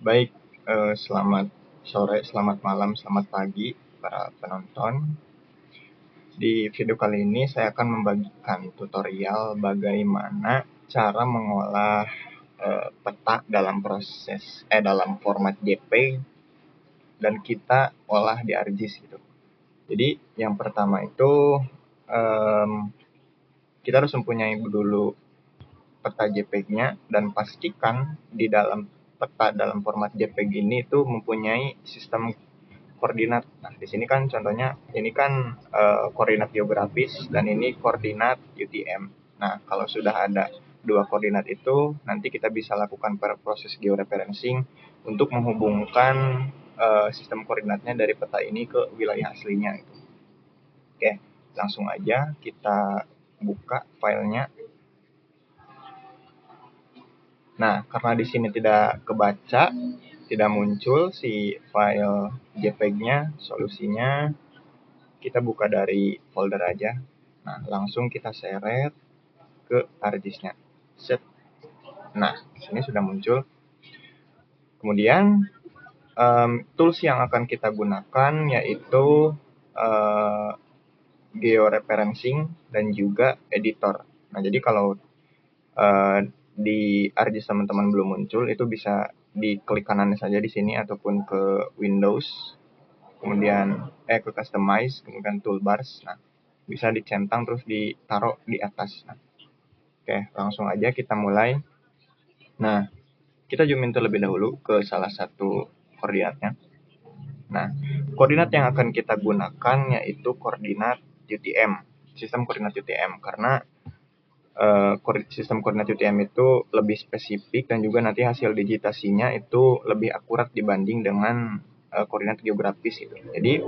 Baik, selamat sore, selamat malam, selamat pagi para penonton. Di video kali ini saya akan membagikan tutorial bagaimana cara mengolah peta dalam format JPEG dan kita olah di ArcGIS gitu. Jadi yang pertama itu kita harus mempunyai dulu peta JPEG-nya dan pastikan di dalam peta dalam format JPEG ini itu mempunyai sistem koordinat. Nah, di sini kan contohnya ini kan koordinat geografis dan ini koordinat UTM. Nah, kalau sudah ada dua koordinat itu, nanti kita bisa lakukan proses georeferencing untuk menghubungkan sistem koordinatnya dari peta ini ke wilayah aslinya. Oke, langsung aja kita buka filenya. Nah, karena di sini tidak kebaca, tidak muncul si file JPEG-nya, solusinya kita buka dari folder aja. Nah, langsung kita seret ke ArcGIS-nya. Set. Nah, di sini sudah muncul. Kemudian tools yang akan kita gunakan yaitu georeferencing dan juga editor. Nah, jadi kalau di ArcGIS teman-teman belum muncul, itu bisa diklik kanannya saja di sini ataupun ke Windows, kemudian ke Customize, kemudian Toolbars. Nah, bisa dicentang terus ditaruh di atas. Nah, oke, langsung aja kita mulai. Nah, kita zoom in terlebih dahulu ke salah satu koordinatnya. Nah, koordinat yang akan kita gunakan yaitu koordinat UTM, sistem koordinat UTM, karena sistem koordinat UTM itu lebih spesifik dan juga nanti hasil digitasinya itu lebih akurat dibanding dengan koordinat geografis itu. Jadi,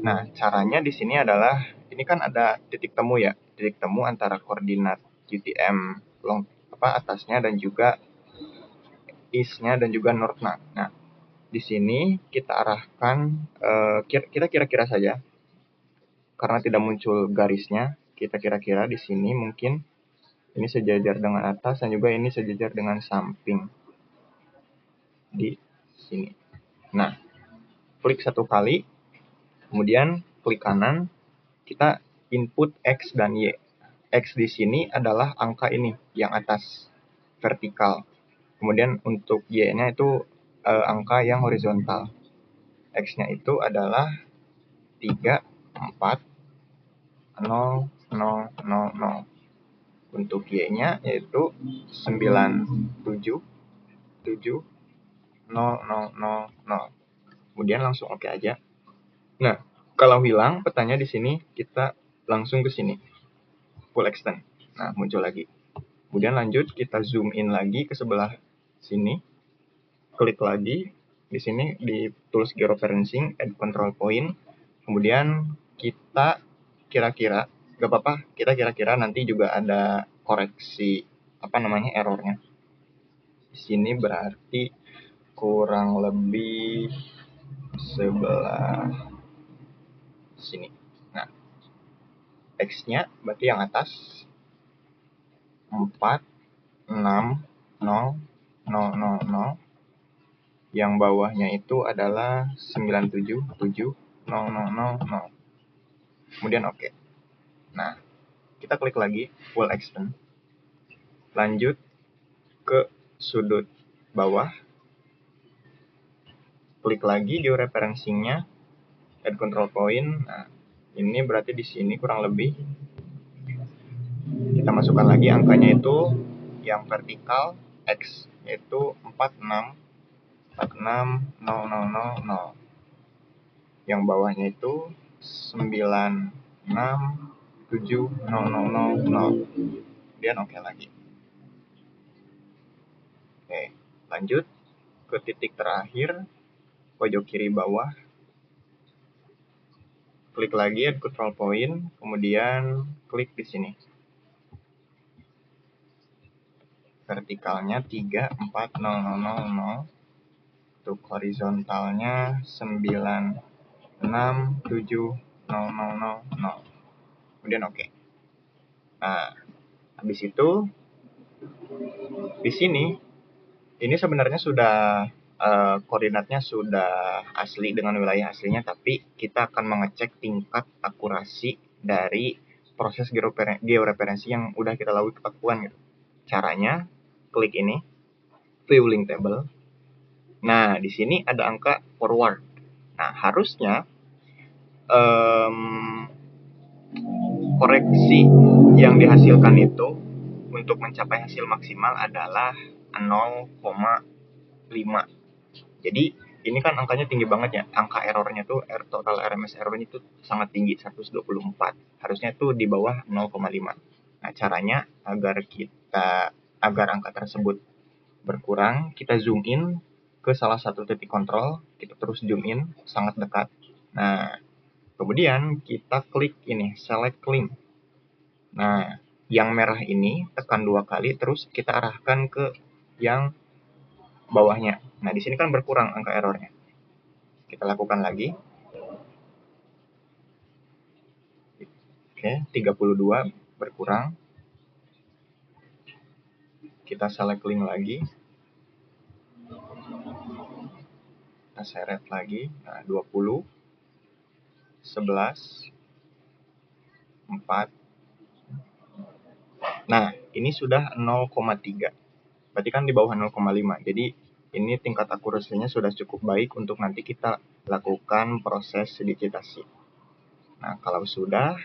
nah caranya di sini adalah ini kan ada titik temu ya, titik temu antara koordinat UTM atasnya dan juga east-nya dan juga north-nya. Nah, di sini kita arahkan kita kira-kira saja karena tidak muncul garisnya, kita kira-kira di sini mungkin ini sejajar dengan atas dan juga ini sejajar dengan samping di sini. Nah, klik satu kali, kemudian klik kanan, kita input X dan Y. X di sini adalah angka ini yang atas vertikal. Kemudian untuk Y-nya itu angka yang horizontal. X-nya itu adalah 3, 4, 0, 0, 0, 0. Untuk Y-nya yaitu 9, 7, 7, 0, 0, 0, 0. Kemudian langsung oke aja. Nah, kalau hilang petanya di sini, kita langsung ke sini. Full extend. Nah, muncul lagi. Kemudian lanjut, kita zoom in lagi ke sebelah sini. Klik lagi di sini di tools georeferencing, add control point. Kemudian kita kira-kira, gak apa-apa, kita kira-kira nanti juga ada koreksi errornya. Di sini berarti kurang lebih sebelah sini. Nah, X-nya berarti yang atas 4, 6, 0, 0, 0, 0. Yang bawahnya itu adalah 9, 7, 7, 0, 0, 0, 0. Kemudian oke. Nah, kita klik lagi full extend. Lanjut ke sudut bawah. Klik lagi georeferencing-nya, add control point. Nah, ini berarti di sini kurang lebih kita masukkan lagi angkanya itu yang vertikal X yaitu 46 46 0, 0, 0, 0. Yang bawahnya itu 96 7 0, 0, 0, 0. Kemudian oke lagi. Oke, lanjut ke titik terakhir pojok kiri bawah. Klik lagi add control point, kemudian klik di sini. Vertikalnya 3, 4, 0, 0, 0, 0. Untuk horizontalnya 9, 6, 7, 0, 0, 0, 0. Kemudian oke. Nah, habis itu di sini ini sebenarnya sudah koordinatnya sudah asli dengan wilayah aslinya, tapi kita akan mengecek tingkat akurasi dari proses georeferensi yang udah kita lakukan gitu. Caranya, klik ini, view link table. Nah, di sini ada angka forward. Nah, harusnya koreksi yang dihasilkan itu untuk mencapai hasil maksimal adalah 0,5. Jadi ini kan angkanya tinggi banget ya. Angka errornya tuh total RMS errornya itu sangat tinggi, 124. Harusnya tuh di bawah 0,5. Nah, caranya agar angka tersebut berkurang, kita zoom in ke salah satu titik kontrol, kita terus zoom in sangat dekat. Nah, kemudian kita klik ini, select link. Nah, yang merah ini tekan 2 kali, terus kita arahkan ke yang bawahnya. Nah, di sini kan berkurang angka errornya. Kita lakukan lagi. Oke, 32 berkurang. Kita select link lagi. Kita seret lagi. Nah, 20, 11, 4. Nah, ini sudah 0,3. Berarti kan di bawah 0,5. Jadi, ini tingkat akurasinya sudah cukup baik untuk nanti kita lakukan proses digitasi. Nah, kalau sudah,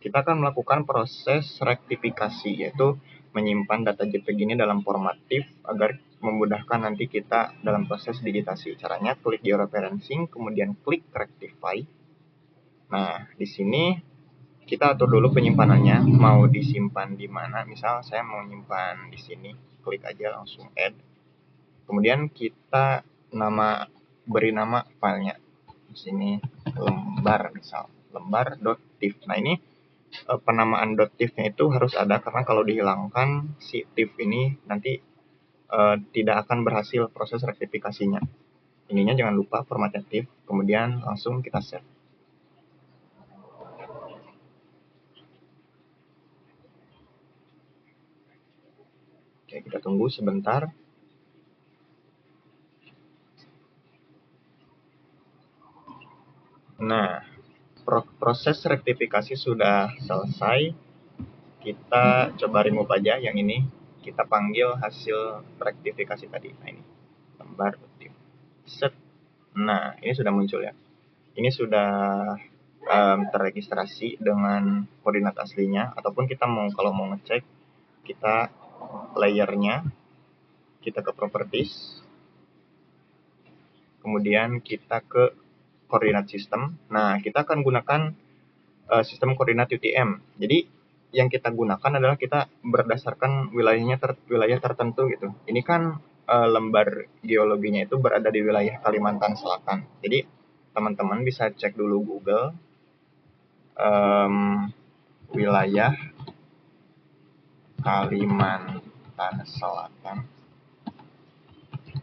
kita akan melakukan proses rektifikasi, yaitu menyimpan data JPEG ini dalam format TIFF agar memudahkan nanti kita dalam proses digitasi. Caranya klik georeferencing, kemudian klik rectify. Nah, di sini kita atur dulu penyimpanannya, mau disimpan di mana. Misal saya mau menyimpan di sini, klik aja langsung add. Kemudian kita beri nama filenya. Di sini lembar, misal lembar.tiff. Nah, ini penamaan .tiff-nya itu harus ada, karena kalau dihilangkan si tiff ini nanti tidak akan berhasil proses rektifikasinya. Ininya jangan lupa formatnya tiff, kemudian langsung kita save. Oke, kita tunggu sebentar. Nah, proses rektifikasi sudah selesai. Kita coba remove aja yang ini. Kita panggil hasil rektifikasi tadi. Nah, ini lembar tiff. Set. Nah, ini sudah muncul ya. Ini sudah terregistrasi dengan koordinat aslinya, ataupun kita kalau mau ngecek, kita layernya, kita ke properties, kemudian kita ke koordinat sistem. Nah, kita akan gunakan sistem koordinat UTM. Jadi yang kita gunakan adalah kita berdasarkan wilayah tertentu gitu. Ini kan lembar geologinya itu berada di wilayah Kalimantan Selatan. Jadi teman-teman bisa cek dulu Google wilayah Kalimantan Selatan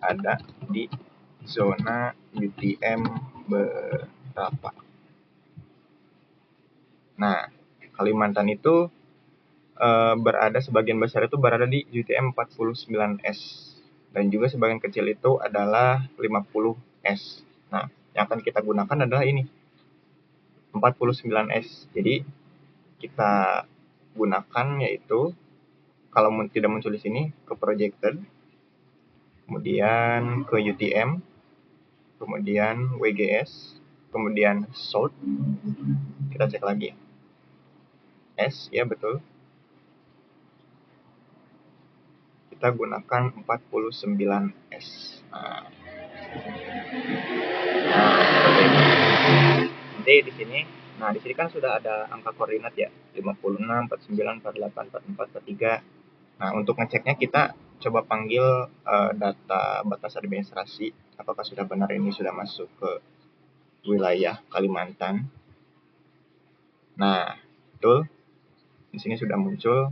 ada di zona UTM berapa. Nah, Kalimantan itu sebagian besar itu berada di UTM 49S, dan juga sebagian kecil itu adalah 50S. Nah, yang akan kita gunakan adalah ini 49S. Jadi kita gunakan yaitu, kalau tidak muncul di sini, ke projected, kemudian ke UTM, kemudian WGS, kemudian sort. Kita cek lagi. S, ya betul. Kita gunakan 49S. Nah, nanti di sini, di sini kan sudah ada angka koordinat ya, 56, 49, 48, 44, 43. Nah, untuk ngeceknya kita coba panggil data batas administrasi, apakah sudah benar ini sudah masuk ke wilayah Kalimantan. Nah, betul. Di sini sudah muncul.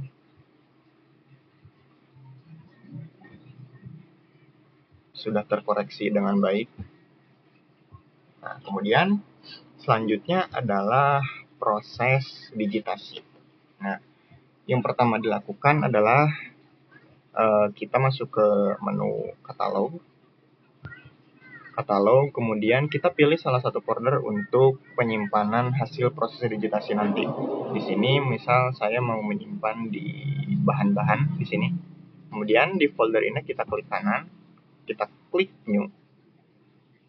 Sudah terkoreksi dengan baik. Nah, kemudian selanjutnya adalah proses digitasi. Nah, yang pertama dilakukan adalah kita masuk ke menu katalog. katalog, kemudian kita pilih salah satu folder untuk penyimpanan hasil proses digitasi nanti. Di sini misal saya mau menyimpan di bahan-bahan di sini. Kemudian di folder ini kita klik kanan, kita klik new.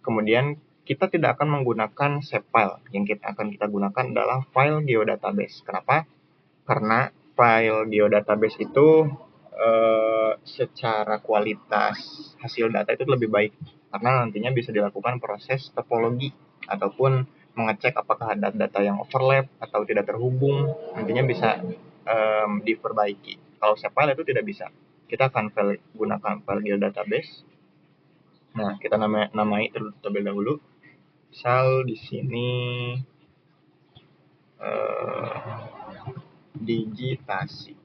Kemudian kita tidak akan menggunakan save file. Yang akan kita gunakan adalah file geodatabase. Kenapa? Karena file geodatabase itu secara kualitas hasil data itu lebih baik, karena nantinya bisa dilakukan proses topologi ataupun mengecek apakah ada data yang overlap atau tidak terhubung, nantinya bisa diperbaiki. Kalau save file itu tidak bisa. Kita akan gunakan file geodatabase. Nah, kita namai terlebih dahulu. Misal di sini digitasi.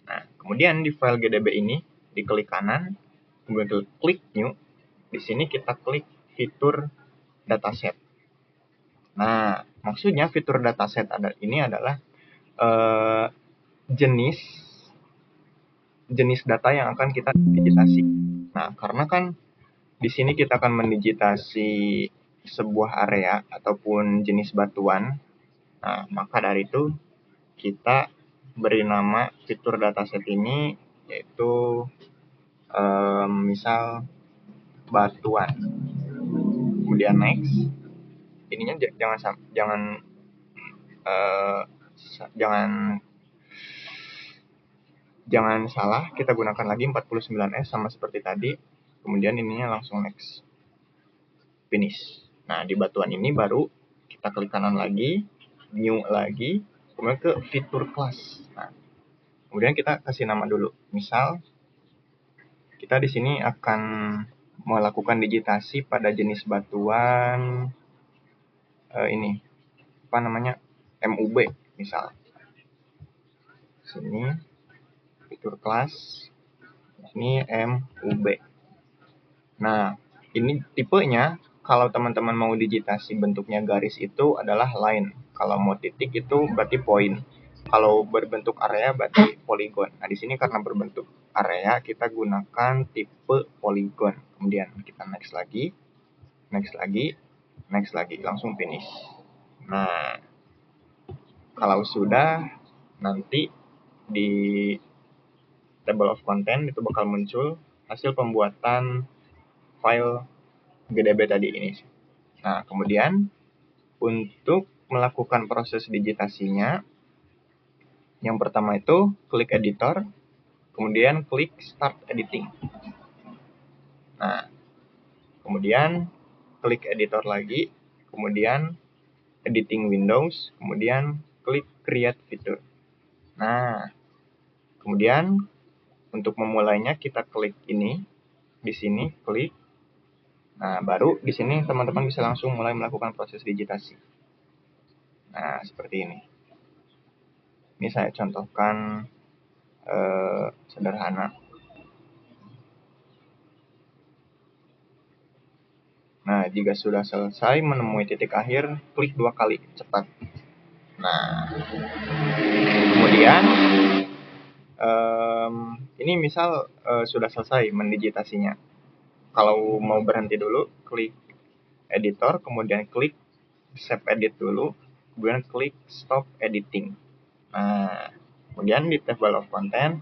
Nah, kemudian di file GDB ini diklik kanan, kemudian klik new. Di sini kita klik fitur dataset. Nah, maksudnya fitur dataset ini adalah jenis data yang akan kita digitasi. Nah, karena kan di sini kita akan mendigitasi sebuah area ataupun jenis batuan. Nah, maka dari itu kita beri nama fitur dataset ini yaitu misal batuan. Kemudian next. Ininya jangan salah, kita gunakan lagi 49S sama seperti tadi. Kemudian ininya langsung next. Finish. Nah, di batuan ini baru kita klik kanan lagi, new lagi, kemudian ke fitur class. Nah, kemudian kita kasih nama dulu. Misal kita di sini akan melakukan digitasi pada jenis batuan ini apa namanya MUB misal. Sini fitur kelas, ini MUB. Nah, ini tipenya kalau teman-teman mau digitasi bentuknya garis itu adalah line. Kalau mau titik itu berarti point. Kalau berbentuk area berarti polygon. Nah, di sini karena berbentuk area kita gunakan tipe polygon. Kemudian kita next lagi, langsung finish. Nah, kalau sudah, nanti di table of content itu bakal muncul hasil pembuatan file GDB tadi ini. Nah, kemudian untuk melakukan proses digitasinya, yang pertama itu klik editor, kemudian klik start editing. Nah, kemudian klik editor lagi, kemudian editing windows, kemudian klik create feature. Nah, kemudian untuk memulainya kita klik ini, di sini klik. Nah, baru di sini teman-teman bisa langsung mulai melakukan proses digitasi. Nah, seperti ini. Ini saya contohkan sederhana. Nah, jika sudah selesai menemui titik akhir, klik 2 kali, cepat. Nah, kemudian ini misal sudah selesai mendigitasinya. Kalau mau berhenti dulu, klik editor, kemudian klik save edit dulu, kemudian klik stop editing. Nah, kemudian di table of content,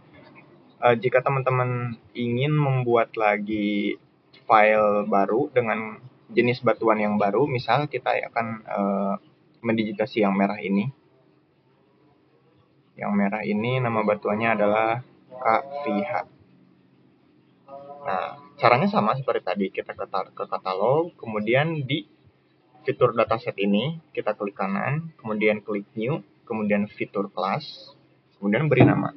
jika teman-teman ingin membuat lagi file baru dengan jenis batuan yang baru, misal kita akan mendigitasi yang merah ini. Yang merah ini nama batuannya adalah KVH. Nah, caranya sama seperti tadi, kita ke katalog, kemudian di fitur dataset ini kita klik kanan, kemudian klik new, kemudian fitur class, kemudian beri nama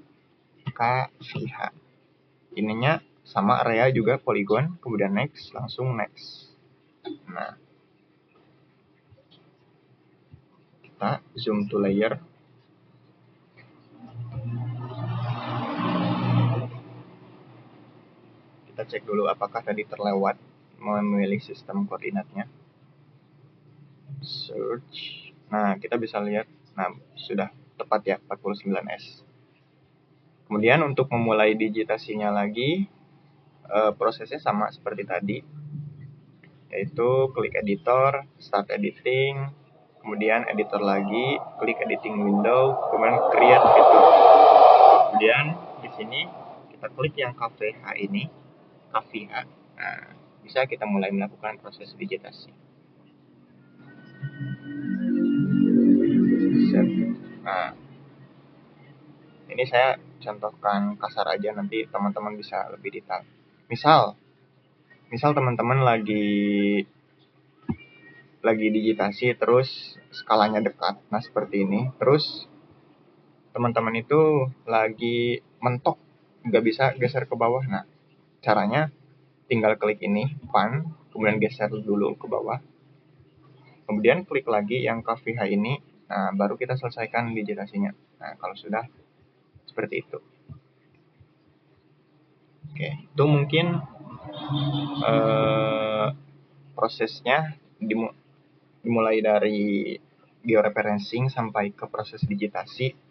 KVH. Ininya sama area juga polygon, kemudian next, langsung next. Nah, kita zoom to layer. Kita cek dulu apakah tadi terlewat memilih sistem koordinatnya. Search. Nah, kita bisa lihat, nah sudah tepat ya 49S. Kemudian untuk memulai digitasinya lagi, prosesnya sama seperti tadi. yaitu klik editor, start editing, kemudian editor lagi, klik editing window, kemudian create fitur. Kemudian di sini kita klik yang KVH ini, KVH. Nah, bisa kita mulai melakukan proses digitasi. Nah, ini saya contohkan kasar aja, nanti teman-teman bisa lebih detail. Misal teman-teman lagi digitasi terus skalanya dekat, nah seperti ini. Terus teman-teman itu lagi mentok, nggak bisa geser ke bawah. Nah, caranya tinggal klik ini, pan, kemudian geser dulu ke bawah. Kemudian klik lagi yang KVH ini, nah baru kita selesaikan digitasinya. Nah, kalau sudah seperti itu. Oke, itu mungkin prosesnya dimulai dari georeferencing sampai ke proses digitasi.